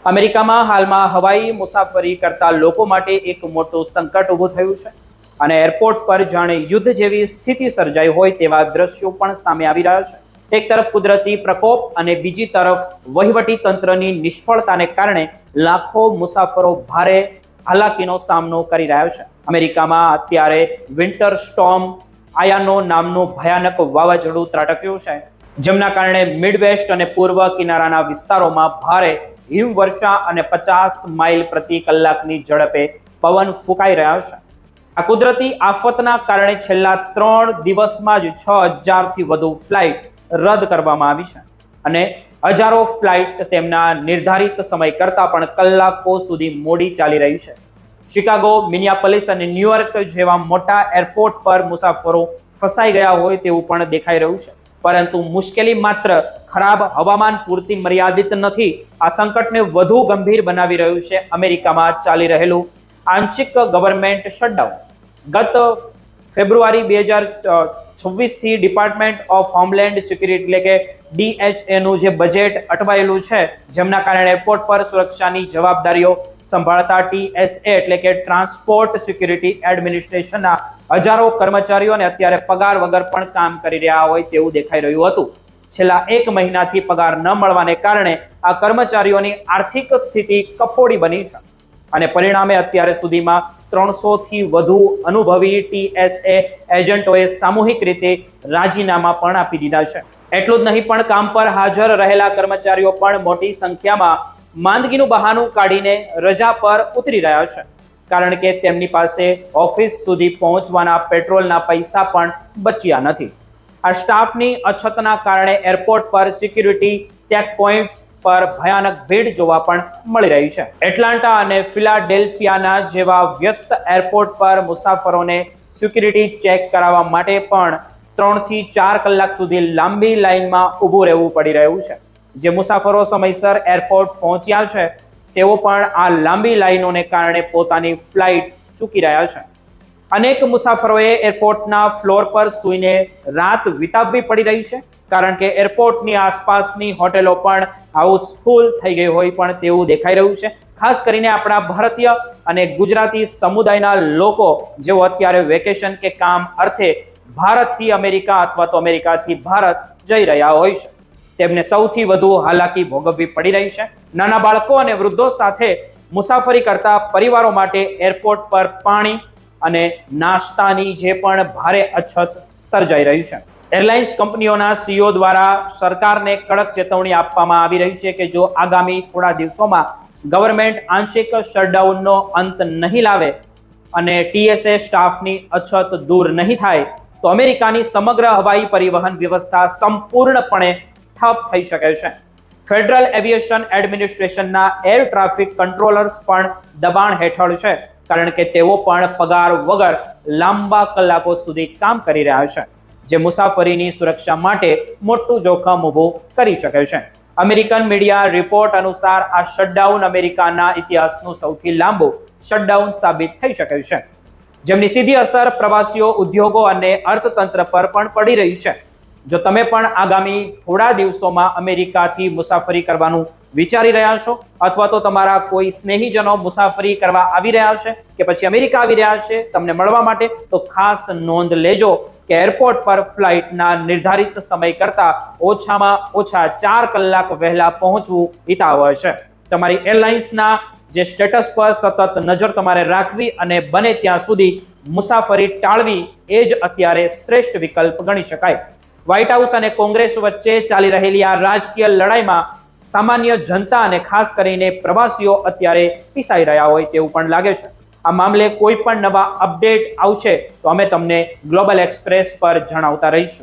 અમેરિકામાં હાલમાં હવાઈ મુસાફરી કરતા લોકો માટે એક મોટું સંકટ ઊભું થયું છે અને એરપોર્ટ પર જાણે યુદ્ધ જેવી સ્થિતિ સર્જાઈ હોય તેવા દ્રશ્યો પણ સામે આવી રહ્યા છે. એક તરફ કુદરતી પ્રકોપ અને બીજી તરફ વહીવટી તંત્રની નિષ્ફળતાને કારણે લાખો મુસાફરો ભારે હાલાકીનો સામનો કરી રહ્યા છે. અમેરિકામાં અત્યારે વિન્ટર સ્ટોર્મ આયાનો નામનું ભયાનક વાવાઝોડું ત્રાટક્યું છે, જેમના કારણે મિડવેસ્ટ અને પૂર્વ કિનારાના વિસ્તારોમાં ભારે હિમવર્ષા અને 50 માઇલ પ્રતિ કલાકની ઝડપે પવન ફૂંકાઈ રહ્યા છે. આ કુદરતી આફતના કારણે છેલ્લા 3 દિવસમાં જ 6000થી વધુ ફ્લાઇટ રદ કરવામાં આવી છે અને હજારો ફ્લાઇટ તેમના નિર્ધારિત સમય કરતાં પણ કલાકો સુધી મોડી ચાલી રહી છે. શિકાગો, મિનિયાપોલિસ અને ન્યુયોર્ક જેવા મોટા એરપોર્ટ પર મુસાફરો ફસાઈ ગયા હોય તેવું પણ દેખાઈ રહ્યું છે. પરંતુ મુશ્કેલી માત્ર ખરાબ હવામાન પૂરતી મર્યાદિત નથી. આ સંકટને વધુ ગંભીર બનાવી રહ્યું છે અમેરિકામાં ચાલી રહેલું આંશિક ગવર્મેન્ટ શટડાઉન. ગત ફેબ્રુઆરી 2026થી ડિપાર્ટમેન્ટ ઓફ હોમલેન્ડ સિક્યુરિટી એટલે કે DHA નું જે બજેટ અટવાયેલું છે, જેમના કારણે એરપોર્ટ પર સુરક્ષાની જવાબદારીઓ સંભાળતા TSA એટલે કે ટ્રાન્સપોર્ટ સિક્યુરિટી એડમિનિસ્ટ્રેશનના હજારો કર્મચારીઓને અત્યારે પગાર વગર પણ કામ કરી રહ્યા હોય તેવું દેખાઈ રહ્યું હતું. છેલ્લા 1 મહિનાથી પગાર ન મળવાને કારણે આ કર્મચારીઓની આર્થિક સ્થિતિ કફોડી બની છે અને પરિણામે અત્યારે સુધીમાં 300થી વધુ અનુભવી TSA એજન્ટોએ સામૂહિક રીતે રાજીનામા પણ આપી દીધા છે. એટલું જ નહીં, પણ કામ પર હાજર રહેલા કર્મચારીઓ પણ મોટી સંખ્યામાં માંદગીનું બહાનું કાઢીને રજા પર ઉતરી રહ્યા છે, કારણ કે તેમની પાસે ઓફિસ સુધી પહોંચવાના પેટ્રોલના પૈસા પણ બચ્યા નથી. આ સ્ટાફની અછતના કારણે એરપોર્ટ પર સિક્યુરિટી ચેકપોઇન્ટ્સ પર ભયાનક ભીડ જોવા પણ મળી રહી છે. એટલાન્ટા અને ફિલાડેલ્ફિયાના જેવા વ્યસ્ત એરપોર્ટ પર મુસાફરોને સિક્યુરિટી ચેક કરાવવા માટે પણ 3 થી 4 કલાક સુધી લાંબી લાઇનમાં ઊભું રહેવું પડી રહ્યું છે. જે મુસાફરો સમયસર એરપોર્ટ પહોંચ્યા છે તેઓ પણ આ લાંબી લાઇનોને કારણે પોતાની ફ્લાઇટ ચૂકી રહ્યા છે. અનેક મુસાફરોએ એરપોર્ટના ફ્લોર પર સૂઈને રાત વિતાવવી પડી રહી છે, કારણ કે એરપોર્ટની આસપાસની હોટેલો પણ હાઉસફુલ થઈ ગઈ હોય પણ તેવું દેખાઈ રહ્યું છે. ખાસ કરીને આપણા ભારતીય અને ગુજરાતી સમુદાયના લોકો જેઓ અત્યારે વેકેશન કે કામ અર્થે ભારતથી અમેરિકા અથવા તો અમેરિકાથી ભારત જઈ રહ્યા હોય છે, તેમને સૌથી વધુ હાલાકી ભોગવવી પડી રહી છે. નાના બાળકો અને વૃદ્ધો સાથે મુસાફરી કરતા પરિવારો માટે એરપોર્ટ પર પાણી અને નાસ્તાની જે પણ ભારે અછત સર્જાઈ રહી છે. એરલાઇન્સ કંપનીઓના CEO દ્વારા સરકારને કડક ચેતવણી આપવામાં આવી રહી છે કે જો આગામી થોડા દિવસોમાં ગવર્મેન્ટ આંશિક શટડાઉનનો અંત નહીં લાવે અને TSA સ્ટાફની અછત દૂર નહીં થાય તો અમેરિકાની સમગ્ર હવાઈ પરિવહન વ્યવસ્થા સંપૂર્ણપણે ઠપ થઈ શકે છે. ફેડરલ એવિએશન એડમિનિસ્ટ્રેશનના એર ટ્રાફિક કંટ્રોલર્સ પણ દબાણ હેઠળ છે, કારણ કે તેઓ પણ પગાર વગર લાંબા કલાકો સુધી કામ કરી રહ્યા છે, જે મુસાફરીની સુરક્ષા માટે મોટું જોખમ ઊભું કરી શકે છે. અમેરિકન મીડિયા રિપોર્ટ અનુસાર આ શટડાઉન અમેરિકાના ઇતિહાસનું સૌથી લાંબુ શટડાઉન સાબિત થઈ શકે છે, જેમની સીધી અસર પ્રવાસીઓ, ઉદ્યોગો અને અર્થતંત્ર પર પણ પડી રહી છે. જો તમે પણ આગામી થોડા દિવસોમાં અમેરિકાથી મુસાફરી કરવાનું વિચારી રહ્યા છો અથવા તો તમારા કોઈ સ્નેહીજનો મુસાફરી કરવા આવી રહ્યા છે કે પછી અમેરિકા આવી રહ્યા છે તમને મળવા માટે, તો ખાસ નોંધ લેજો કે એરપોર્ટ પર ફ્લાઇટના નિર્ધારિત સમય કરતાં ઓછામાં ઓછા 4 કલાક વહેલા પહોંચવું હિતાવહ છે. તમારી એરલાઇન્સના જે સ્ટેટસ પર સતત નજર તમારે રાખવી અને બને ત્યાં સુધી મુસાફરી ટાળવી એ જ અત્યારે શ્રેષ્ઠ વિકલ્પ ગણી શકાય. વ્હાઇટ હાઉસ અને કોંગ્રેસ વચ્ચે ચાલી રહેલી આ રાજકીય લડાઈમાં સામાન્ય જનતા અને ખાસ કરીને પ્રવાસીઓ અત્યારે પીસાઈ રહ્યા હોય તેવું પણ લાગે છે. આ મામલે કોઈ પણ નવા અપડેટ આવશે તો અમે તમને ગ્લોબલ એક્સપ્રેસ પર જણાવતા રહીશું.